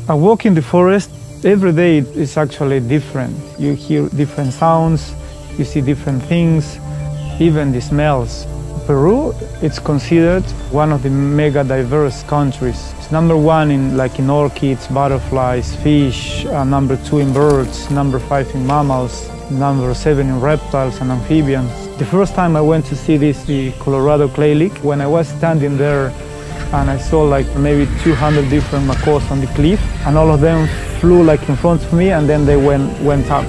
I walk in the forest, every day is actually different. You hear different sounds, you see different things, even the smells. Peru, it's considered one of the mega diverse countries. It's number one in orchids, butterflies, fish, number 2 in birds, number 5 in mammals, number 7 in reptiles and amphibians. The first time I went to see the Colorado clay lake, when I was standing there and I saw like maybe 200 different macaws on the cliff, and all of them flew like in front of me, and then they went up.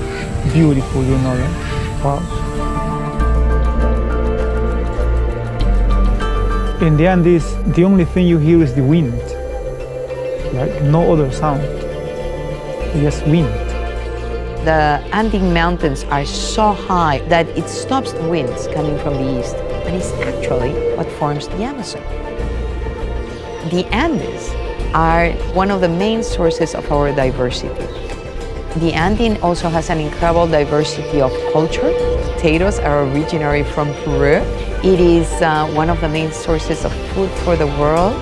Beautiful, you know. Wow. In the Andes, the only thing you hear is the wind. Like no other sound, just wind. The Andean mountains are so high that it stops the winds coming from the east, and it's actually what forms the Amazon. The Andes are one of the main sources of our diversity. The Andean also has an incredible diversity of culture. Potatoes are originally from Peru. It is one of the main sources of food for the world.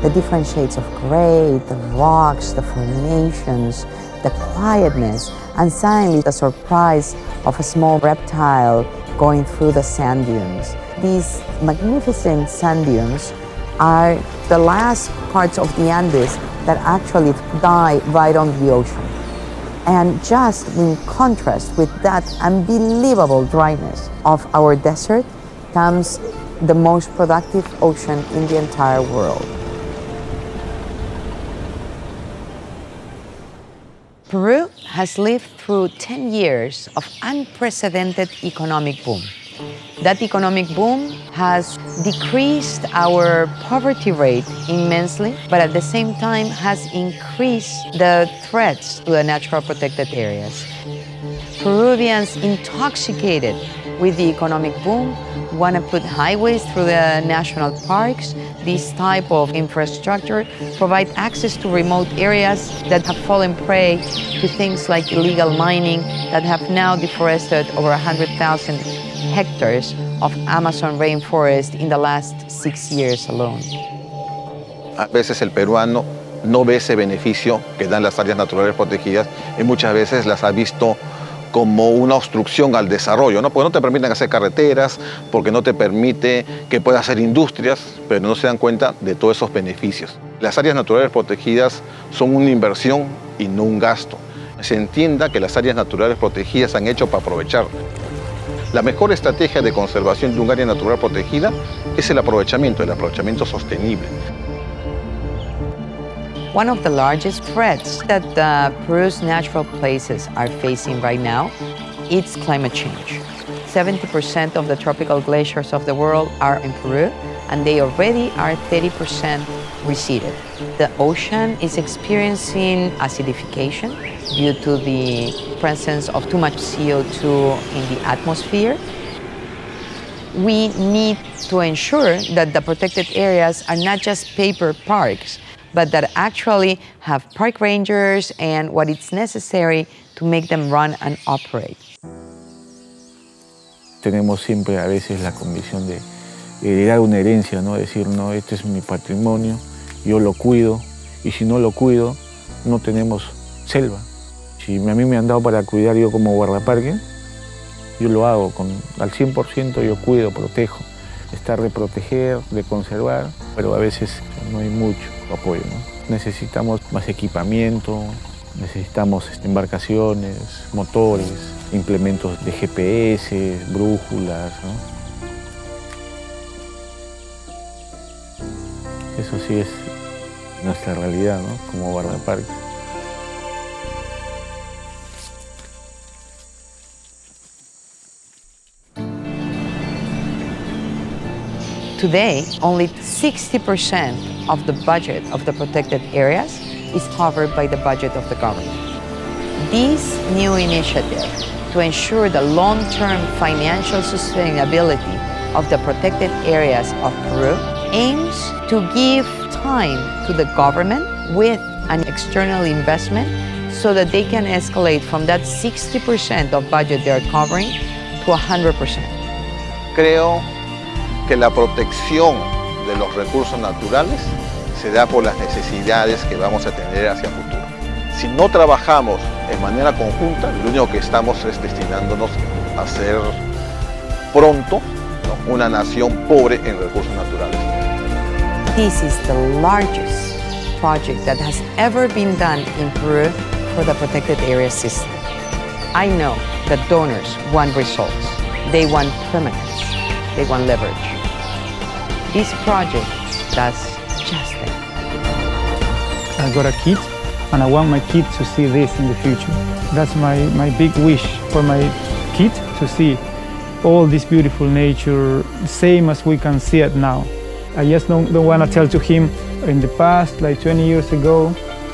The different shades of gray, the rocks, the formations, the quietness, and suddenly the surprise of a small reptile going through the sand dunes. These magnificent sand dunes are the last parts of the Andes that actually die right on the ocean. And just in contrast with that unbelievable dryness of our desert comes the most productive ocean in the entire world. Peru has lived through 10 years of unprecedented economic boom. That economic boom has decreased our poverty rate immensely, but at the same time has increased the threats to the natural protected areas. Peruvians, intoxicated with the economic boom, want to put highways through the national parks. This type of infrastructure provide access to remote areas that have fallen prey to things like illegal mining that have now deforested over 100,000 hectares of Amazon rainforest in the last 6 years alone. A veces el peruano no ve ese beneficio que dan las áreas naturales protegidas y muchas veces las ha visto como una obstrucción al desarrollo, ¿no? Porque no te permiten hacer carreteras, porque no te permite que puedas hacer industrias, pero no se dan cuenta de todos esos beneficios. Las áreas naturales protegidas son una inversión y no un gasto. Se entienda que las áreas naturales protegidas se han hecho para aprovechar. La mejor estrategia de conservación de un área natural protegida es el aprovechamiento sostenible. One of the largest threats that Peru's natural places are facing right now is climate change. 70% of the tropical glaciers of the world are in Peru, and they already are 30% receded. The ocean is experiencing acidification due to the presence of too much CO2 in the atmosphere. We need to ensure that the protected areas are not just paper parks, but that actually have park rangers and what is necessary to make them run and operate. Tenemos siempre a veces la convicción de heredar una herencia, ¿no? Decir, no, este es mi patrimonio, yo lo cuido, y si no lo cuido, no tenemos selva. Si a mí me han dado para cuidar yo como guardaparque, yo lo hago al 100%, yo cuido, protejo. Está de proteger, de conservar, pero a veces no hay mucho apoyo, ¿no? Necesitamos más equipamiento, necesitamos embarcaciones, motores, implementos de GPS, brújulas, ¿no? Eso sí es nuestra realidad, ¿no? Como guardaparques. Today, only 60% of the budget of the protected areas is covered by the budget of the government. This new initiative to ensure the long-term financial sustainability of the protected areas of Peru aims to give time to the government with an external investment so that they can escalate from that 60% of budget they're covering to 100%. Creo que la protección de los recursos naturales se da por las necesidades que vamos a tener hacia el futuro. Si no trabajamos en manera conjunta, lo único que estamos es destinándonos a ser pronto, ¿no?, una nación pobre en recursos naturales. This is the largest project that has ever been done in Peru for the protected area system. I know that donors want results. They want permanence. They want leverage. This project does just that. I got a kid, and I want my kid to see this in the future. That's my big wish for my kid, to see all this beautiful nature, same as we can see it now. I just don't want to tell to him, in the past, like 20 years ago,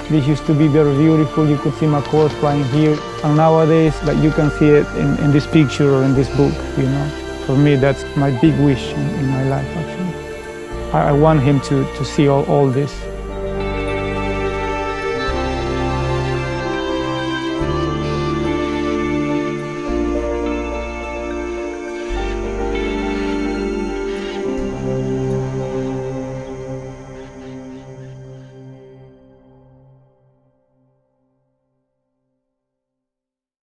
this used to be very beautiful. You could see macaws flying here, and nowadays, like, you can see it in this picture or in this book, you know. For me, that's my big wish in my life, actually. I want him to see all this.